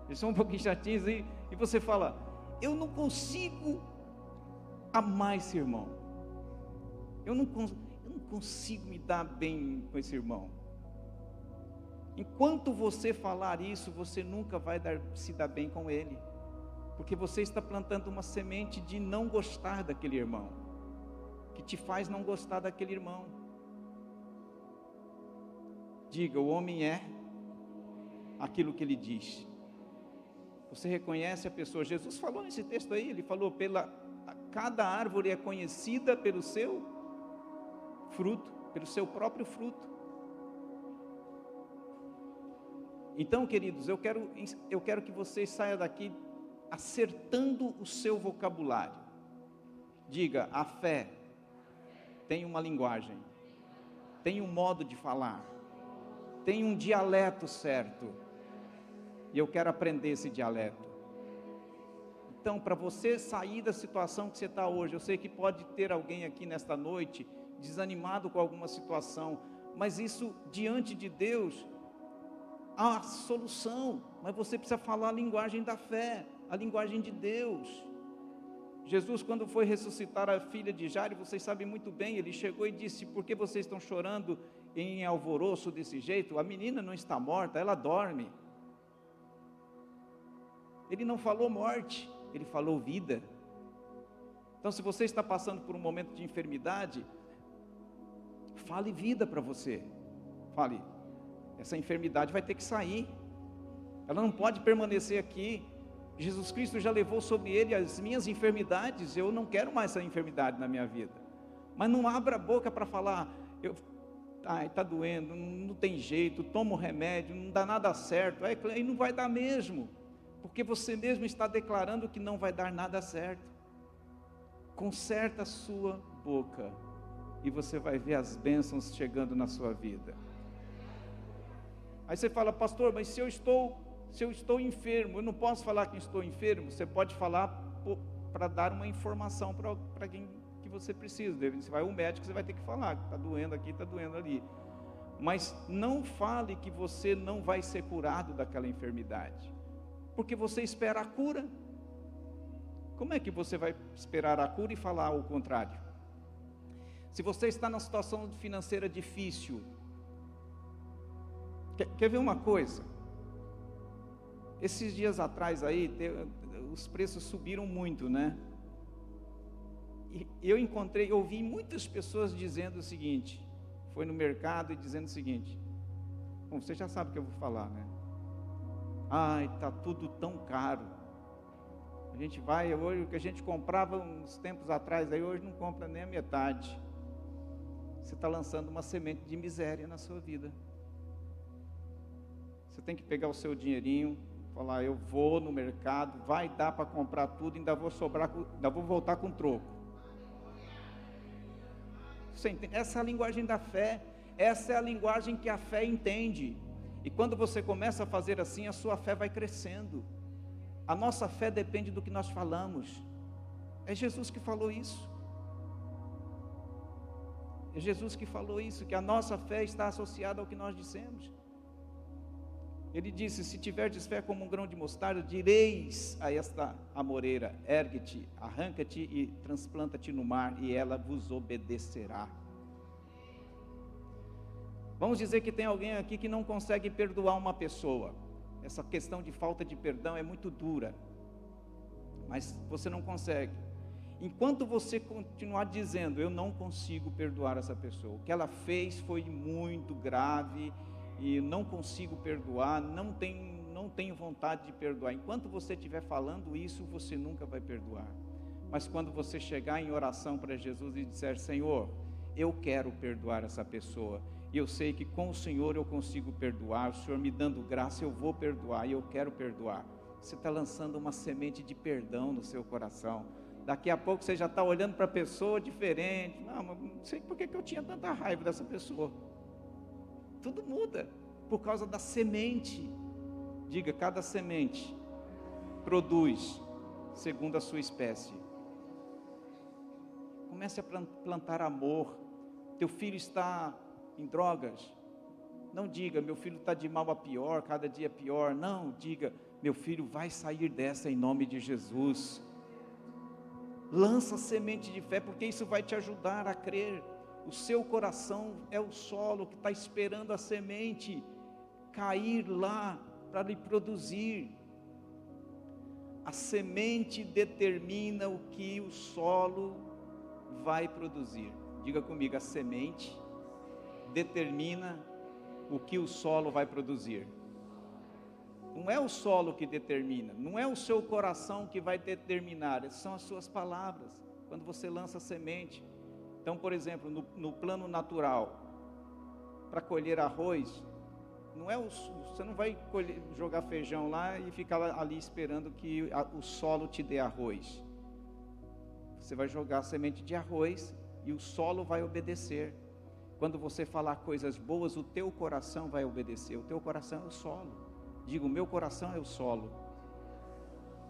Eles são um pouquinho chatinhos e você fala, eu não consigo amar esse irmão. Eu não consigo me dar bem com esse irmão. Enquanto você falar isso, você nunca vai se dar bem com ele. Porque você está plantando uma semente de não gostar daquele irmão. Que te faz não gostar daquele irmão. Diga, o homem é aquilo que ele diz. Você reconhece a pessoa. Jesus falou nesse texto aí, ele falou, cada árvore é conhecida pelo seu fruto, pelo seu próprio fruto. Então, queridos, eu quero que vocês saiam daqui acertando o seu vocabulário. Diga, a fé tem uma linguagem, tem um modo de falar, tem um dialeto certo, e eu quero aprender esse dialeto. Então, para você sair da situação que você está hoje, eu sei que pode ter alguém aqui nesta noite desanimado com alguma situação, mas isso diante de Deus há solução, mas você precisa falar a linguagem da fé, a linguagem de Deus. Jesus, quando foi ressuscitar a filha de Jairo, vocês sabem muito bem, ele chegou e disse, por que vocês estão chorando em alvoroço desse jeito? A menina não está morta, ela dorme. Ele não falou morte, ele falou vida. Então, se você está passando por um momento de enfermidade, fale vida para você. Fale, essa enfermidade vai ter que sair. Ela não pode permanecer aqui. Jesus Cristo já levou sobre ele as minhas enfermidades. Eu não quero mais essa enfermidade na minha vida. Mas não abra a boca para falar, está doendo, não tem jeito, toma o remédio, não dá nada certo. Aí não vai dar mesmo. Porque você mesmo está declarando que não vai dar nada certo. Conserta a sua boca e você vai ver as bênçãos chegando na sua vida. Aí você fala, pastor, mas se eu estou enfermo, eu não posso falar que estou enfermo. Você pode falar para dar uma informação para quem que você precisa. Você vai ao médico, você vai ter que falar, está doendo aqui, está doendo ali. Mas não fale que você não vai ser curado daquela enfermidade, porque você espera a cura. Como é que você vai esperar a cura e falar o contrário? Se você está numa situação financeira difícil, quer ver uma coisa? Esses dias atrás aí, os preços subiram muito, né? E eu ouvi muitas pessoas dizendo o seguinte, foi no mercado e dizendo o seguinte, bom, você já sabe o que eu vou falar, né? Ai, está tudo tão caro. A gente vai, hoje o que a gente comprava uns tempos atrás, aí hoje não compra nem a metade. Você está lançando uma semente de miséria na sua vida. Você tem que pegar o seu dinheirinho, falar, eu vou no mercado, vai dar para comprar tudo, ainda vou voltar com troco. Essa é a linguagem da fé, essa é a linguagem que a fé entende. E quando você começa a fazer assim, a sua fé vai crescendo. A nossa fé depende do que nós falamos. É Jesus que falou isso. É Jesus que falou isso, que a nossa fé está associada ao que nós dissemos. Ele disse, se tiverdes fé como um grão de mostarda, direis a esta amoreira, ergue-te, arranca-te e transplanta-te no mar, e ela vos obedecerá. Vamos dizer que tem alguém aqui que não consegue perdoar uma pessoa. Essa questão de falta de perdão é muito dura, mas você não consegue. Enquanto você continuar dizendo, eu não consigo perdoar essa pessoa, o que ela fez foi muito grave, e não consigo perdoar, não tenho vontade de perdoar. Enquanto você estiver falando isso, você nunca vai perdoar. Mas quando você chegar em oração para Jesus e disser, Senhor, eu quero perdoar essa pessoa, e eu sei que com o Senhor eu consigo perdoar, o Senhor me dando graça, eu vou perdoar, e eu quero perdoar. Você está lançando uma semente de perdão no seu coração. Daqui a pouco você já está olhando para a pessoa diferente. Não sei por que eu tinha tanta raiva dessa pessoa. Tudo muda por causa da semente. Diga, cada semente produz segundo a sua espécie. Comece a plantar amor. Teu filho está em drogas. Não diga, meu filho está de mal a pior, cada dia pior. Não, diga, meu filho vai sair dessa em nome de Jesus. Lança semente de fé, porque isso vai te ajudar a crer. O seu coração é o solo que está esperando a semente cair lá para lhe produzir. A semente determina o que o solo vai produzir. Diga comigo, a semente determina o que o solo vai produzir. Não é o solo que determina, não é o seu coração que vai determinar, são as suas palavras, quando você lança a semente. Então, por exemplo, no plano natural, para colher arroz, você não vai jogar feijão lá e ficar ali esperando que o solo te dê arroz. Você vai jogar a semente de arroz e o solo vai obedecer. Quando você falar coisas boas, o teu coração vai obedecer, o teu coração é o solo. Digo, o meu coração é o solo,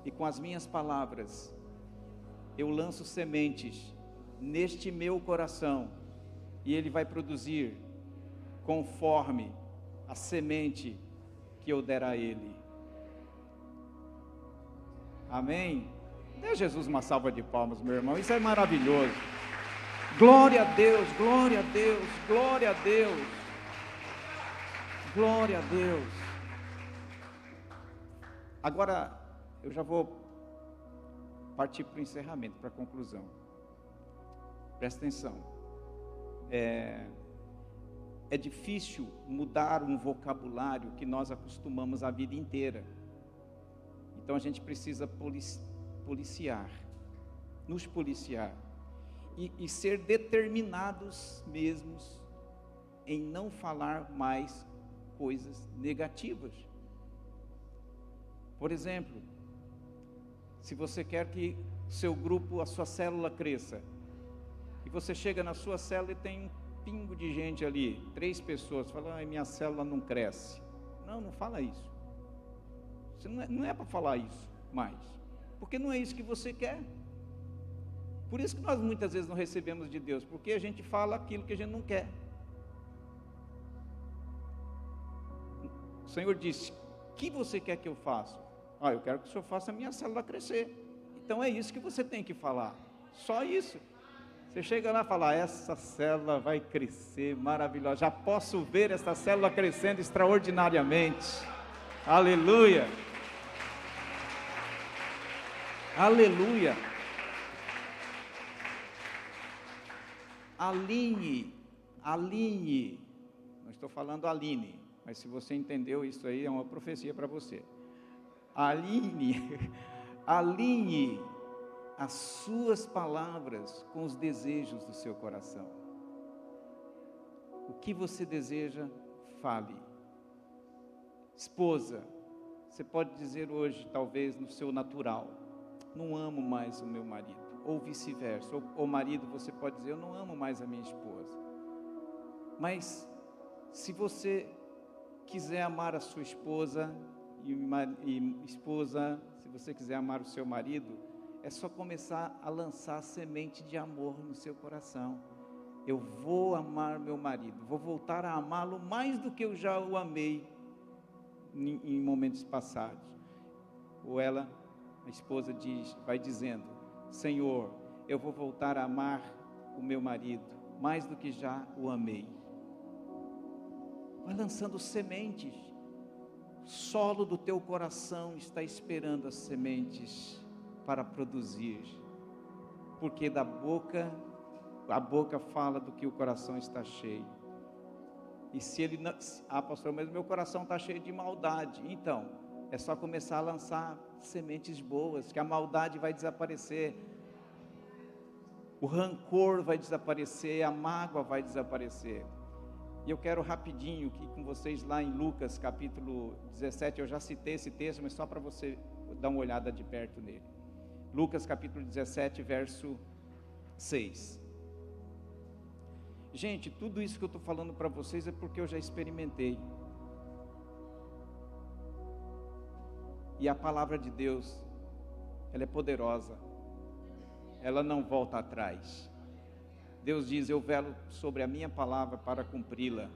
e com as minhas palavras, eu lanço sementes neste meu coração, e ele vai produzir conforme a semente que eu der a ele. Amém? Dê a Jesus uma salva de palmas, meu irmão, isso é maravilhoso. Glória a Deus, glória a Deus, glória a Deus, glória a Deus. Agora, eu já vou partir para o encerramento, para a conclusão. Presta atenção. É difícil mudar um vocabulário que nós acostumamos a vida inteira. Então a gente precisa policiar, nos policiar. E ser determinados mesmos em não falar mais coisas negativas. Por exemplo, se você quer que seu grupo, a sua célula cresça, e você chega na sua célula e tem um pingo de gente ali, 3 pessoas, fala, minha célula não cresce. Não fala isso. Você não é para falar isso mais, porque não é isso que você quer. Por isso que nós muitas vezes não recebemos de Deus, porque a gente fala aquilo que a gente não quer. O Senhor disse, o que você quer que eu faça? Eu quero que o Senhor faça a minha célula crescer. Então é isso que você tem que falar, só isso. Você chega lá e fala, essa célula vai crescer maravilhosa, já posso ver essa célula crescendo extraordinariamente. Aleluia, aleluia. Alinhe, não estou falando Aline, mas se você entendeu isso aí, é uma profecia para você. Alinhe as suas palavras com os desejos do seu coração. O que você deseja, fale. Esposa, você pode dizer hoje, talvez no seu natural, não amo mais o meu marido, ou vice-versa, ou marido, você pode dizer, eu não amo mais a minha esposa. Mas, se você quiser amar a sua esposa, e esposa, se você quiser amar o seu marido, é só começar a lançar semente de amor no seu coração. Eu vou amar meu marido, vou voltar a amá-lo mais do que eu já o amei em momentos passados. Ou ela, a esposa vai dizendo, Senhor, eu vou voltar a amar o meu marido mais do que já o amei. Vai lançando sementes. O solo do teu coração está esperando as sementes para produzir, porque a boca fala do que o coração está cheio. E se ele não, pastor, mas meu coração está cheio de maldade, então é só começar a lançar sementes boas, que a maldade vai desaparecer. o rancor vai desaparecer, a mágoa vai desaparecer. E eu quero rapidinho aqui com vocês lá em Lucas capítulo 17, eu já citei esse texto, mas só para você dar uma olhada de perto nele. Lucas capítulo 17, verso 6. Gente, tudo isso que eu estou falando para vocês é porque eu já experimentei. E a palavra de Deus, ela é poderosa. Ela não volta atrás. Deus diz, eu velo sobre a minha palavra para cumpri-la.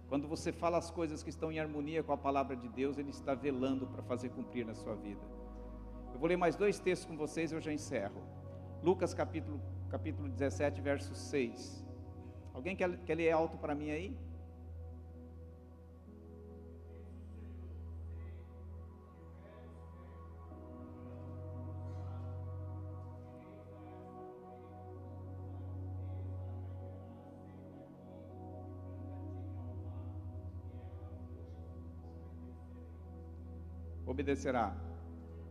Quando você fala as coisas que estão em harmonia com a palavra de Deus, Ele está velando para fazer cumprir na sua vida. Eu vou ler mais 2 textos com vocês e eu já encerro. Lucas capítulo 17, verso 6. Alguém quer ler alto para mim aí? Obedecerá.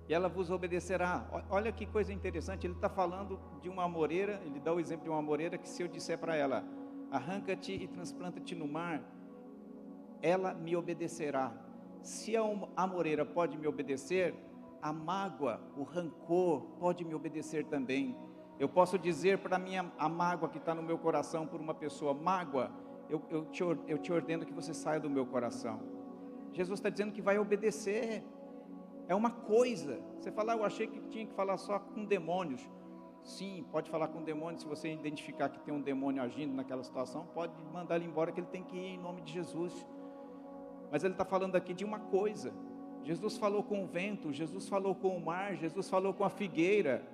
E ela vos obedecerá. Olha que coisa interessante, ele está falando de uma amoreira, ele dá o exemplo de uma amoreira, que se eu disser para ela, arranca-te e transplanta-te no mar, ela me obedecerá. Se a amoreira pode me obedecer, a mágoa, o rancor pode me obedecer também. Eu posso dizer para a mágoa que está no meu coração por uma pessoa, mágoa, eu te ordeno que você saia do meu coração. Jesus está dizendo que vai obedecer. É uma coisa. Você fala, eu achei que tinha que falar só com demônios. Sim, pode falar com demônios. Se você identificar que tem um demônio agindo naquela situação, pode mandar ele embora, que ele tem que ir em nome de Jesus. Mas ele está falando aqui de uma coisa. Jesus falou com o vento, Jesus falou com o mar, Jesus falou com a figueira.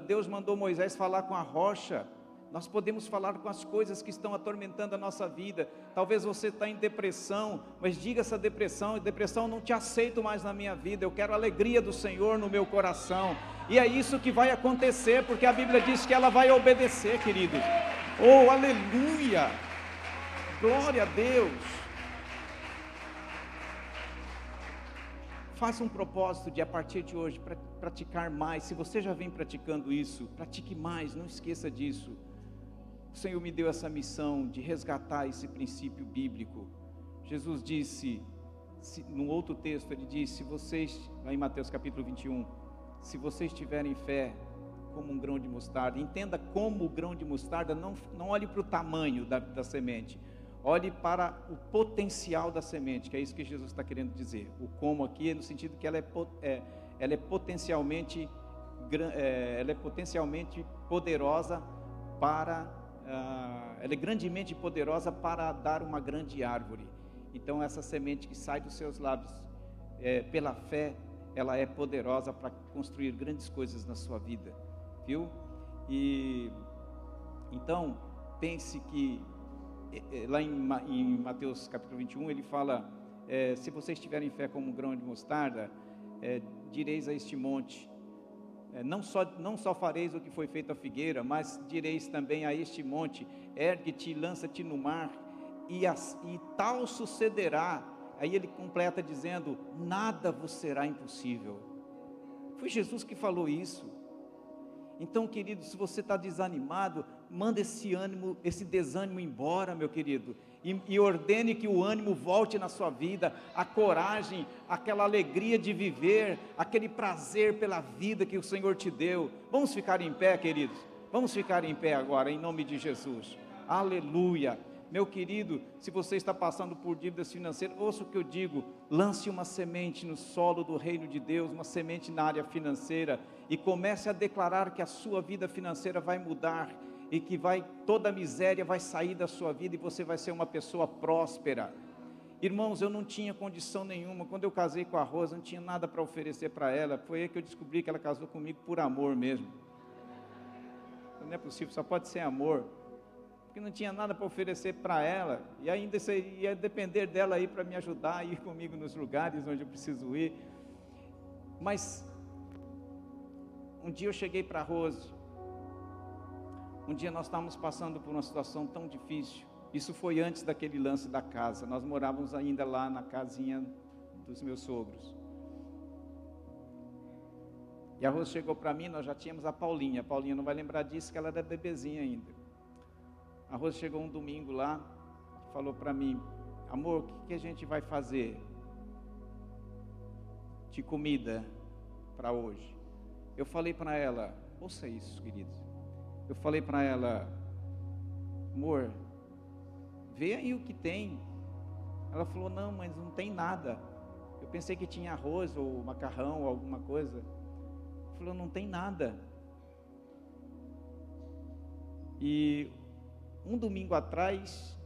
Deus mandou Moisés falar com a rocha. Nós podemos falar com as coisas que estão atormentando a nossa vida. Talvez você está em depressão, mas diga essa depressão, não te aceito mais na minha vida, eu quero a alegria do Senhor no meu coração. E é isso que vai acontecer, porque a Bíblia diz que ela vai obedecer, queridos. Oh, aleluia! Glória a Deus! Faça um propósito de a partir de hoje praticar mais. Se você já vem praticando isso, pratique mais, não esqueça disso. O Senhor me deu essa missão de resgatar esse princípio bíblico. Jesus disse, num outro texto, ele disse, se vocês, lá em Mateus capítulo 21, se vocês tiverem fé como um grão de mostarda, entenda como o grão de mostarda, não olhe para o tamanho da semente, olhe para o potencial da semente, que é isso que Jesus está querendo dizer. O como aqui é no sentido que ela é potencialmente poderosa para... ela é grandemente poderosa para dar uma grande árvore. Então essa semente que sai dos seus lábios, pela fé, ela é poderosa para construir grandes coisas na sua vida, viu? E então pense que lá em Mateus capítulo 21 ele fala, se vocês tiverem fé como um grão de mostarda, direis a este monte, não só fareis o que foi feito à figueira, mas direis também a este monte, ergue-te e lança-te no mar, e tal sucederá. Aí ele completa dizendo, nada vos será impossível. Foi Jesus que falou isso. Então, querido, se você está desanimado, manda esse desânimo embora, meu querido, e ordene que o ânimo volte na sua vida, a coragem, aquela alegria de viver, aquele prazer pela vida que o Senhor te deu. Vamos ficar em pé, queridos? Vamos ficar em pé agora, em nome de Jesus. Aleluia. Meu querido, se você está passando por dívidas financeiras, ouça o que eu digo, lance uma semente no solo do reino de Deus, uma semente na área financeira, e comece a declarar que a sua vida financeira vai mudar, e que toda a miséria vai sair da sua vida, e você vai ser uma pessoa próspera. Irmãos, eu não tinha condição nenhuma, quando eu casei com a Rosa, não tinha nada para oferecer para ela, foi aí que eu descobri que ela casou comigo por amor mesmo. Não é possível, só pode ser amor. Porque não tinha nada para oferecer para ela, e ainda ia depender dela aí para me ajudar, a ir comigo nos lugares onde eu preciso ir. Mas um dia eu cheguei para a Rose, um dia nós estávamos passando por uma situação tão difícil, isso foi antes daquele lance da casa, nós morávamos ainda lá na casinha dos meus sogros. E a Rose chegou para mim, nós já tínhamos a Paulinha não vai lembrar disso, que ela era bebezinha ainda. A Rose chegou um domingo lá, falou para mim: amor, o que a gente vai fazer de comida para hoje? Eu falei para ela, ouça isso, queridos. Eu falei para ela: amor, vê aí o que tem. Ela falou: não, mas não tem nada. Eu pensei que tinha arroz ou macarrão ou alguma coisa. Falou: não tem nada. E um domingo atrás,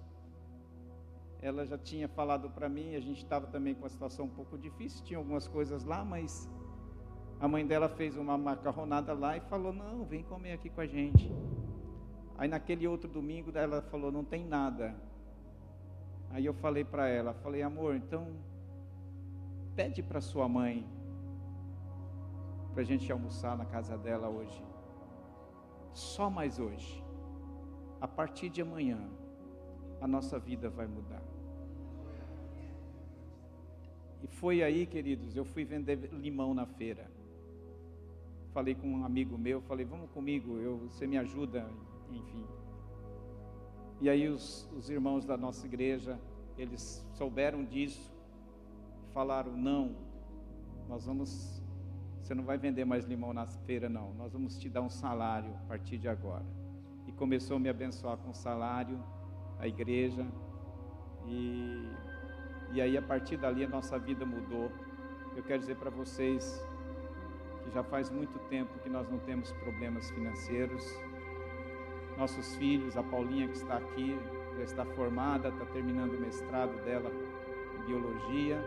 ela já tinha falado para mim, a gente estava também com uma situação um pouco difícil, tinha algumas coisas lá, mas a mãe dela fez uma macarronada lá e falou: não, vem comer aqui com a gente. Aí naquele outro domingo ela falou: não tem nada. Aí eu falei para ela, falei: amor, então pede para sua mãe para a gente almoçar na casa dela hoje, só mais hoje. A partir de amanhã a nossa vida vai mudar. E foi aí, queridos, eu fui vender limão na feira. Falei com um amigo meu, falei: vamos comigo, você me ajuda, enfim. E aí os irmãos da nossa igreja, eles souberam disso, falaram: não, você não vai vender mais limão na feira não, nós vamos te dar um salário a partir de agora. E começou a me abençoar com salário, a igreja, e aí a partir dali a nossa vida mudou. Eu quero dizer para vocês que já faz muito tempo que nós não temos problemas financeiros. Nossos filhos, a Paulinha que está aqui, já está formada, está terminando o mestrado dela em biologia.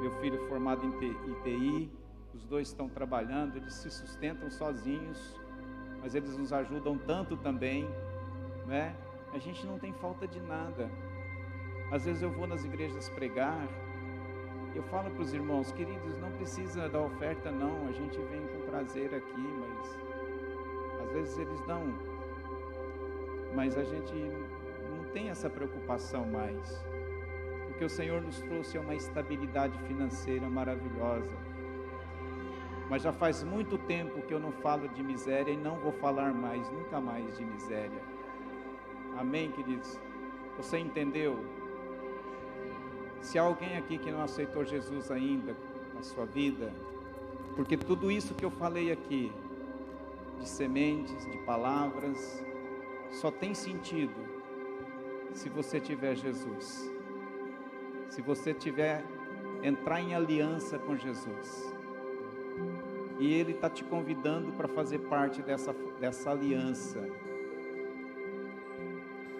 Meu filho formado em TI, os dois estão trabalhando, eles se sustentam sozinhos, mas eles nos ajudam tanto também, né? A gente não tem falta de nada. Às vezes eu vou nas igrejas pregar, eu falo para os irmãos: queridos, não precisa da oferta não, a gente vem com prazer aqui, mas às vezes eles dão, mas a gente não tem essa preocupação mais, porque o Senhor nos trouxe a uma estabilidade financeira maravilhosa. Mas já faz muito tempo que eu não falo de miséria e não vou falar mais, nunca mais de miséria. Amém, queridos? Você entendeu? Se há alguém aqui que não aceitou Jesus ainda na sua vida, porque tudo isso que eu falei aqui, de sementes, de palavras, só tem sentido se você tiver Jesus. Se você entrar em aliança com Jesus. E Ele está te convidando para fazer parte dessa aliança.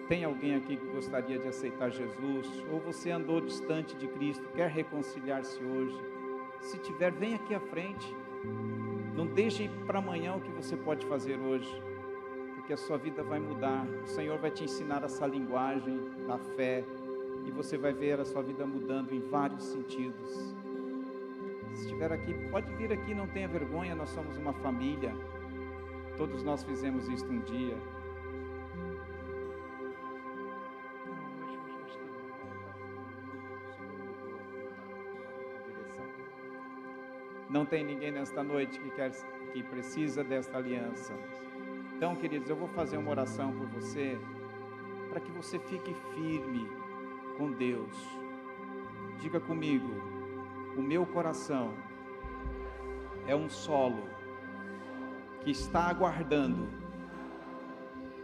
Tem alguém aqui que gostaria de aceitar Jesus? Ou você andou distante de Cristo, quer reconciliar-se hoje? Se tiver, vem aqui à frente. Não deixe para amanhã o que você pode fazer hoje, porque a sua vida vai mudar. O Senhor vai te ensinar essa linguagem da fé, e você vai ver a sua vida mudando em vários sentidos. Se estiver aqui, pode vir aqui, não tenha vergonha, nós somos uma família. Todos nós fizemos isso um dia. Não tem ninguém nesta noite que precisa desta aliança. Então, queridos, eu vou fazer uma oração por você, para que você fique firme com Deus. Diga comigo: o meu coração é um solo que está aguardando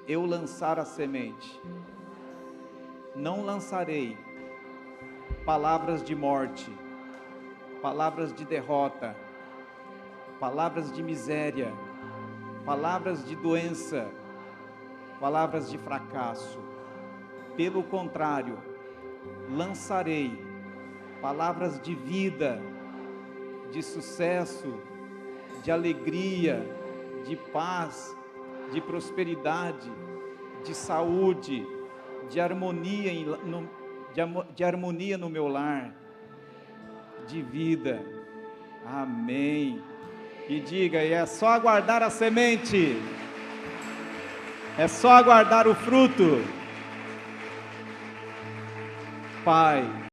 eu lançar a semente. Não lançarei palavras de morte, palavras de derrota, palavras de miséria, palavras de doença, palavras de fracasso. Pelo contrário, lançarei palavras de vida, de sucesso, de alegria, de paz, de prosperidade, de saúde, de harmonia no meu lar, de vida. Amém. E diga: e é só aguardar a semente, é só aguardar o fruto. Pai,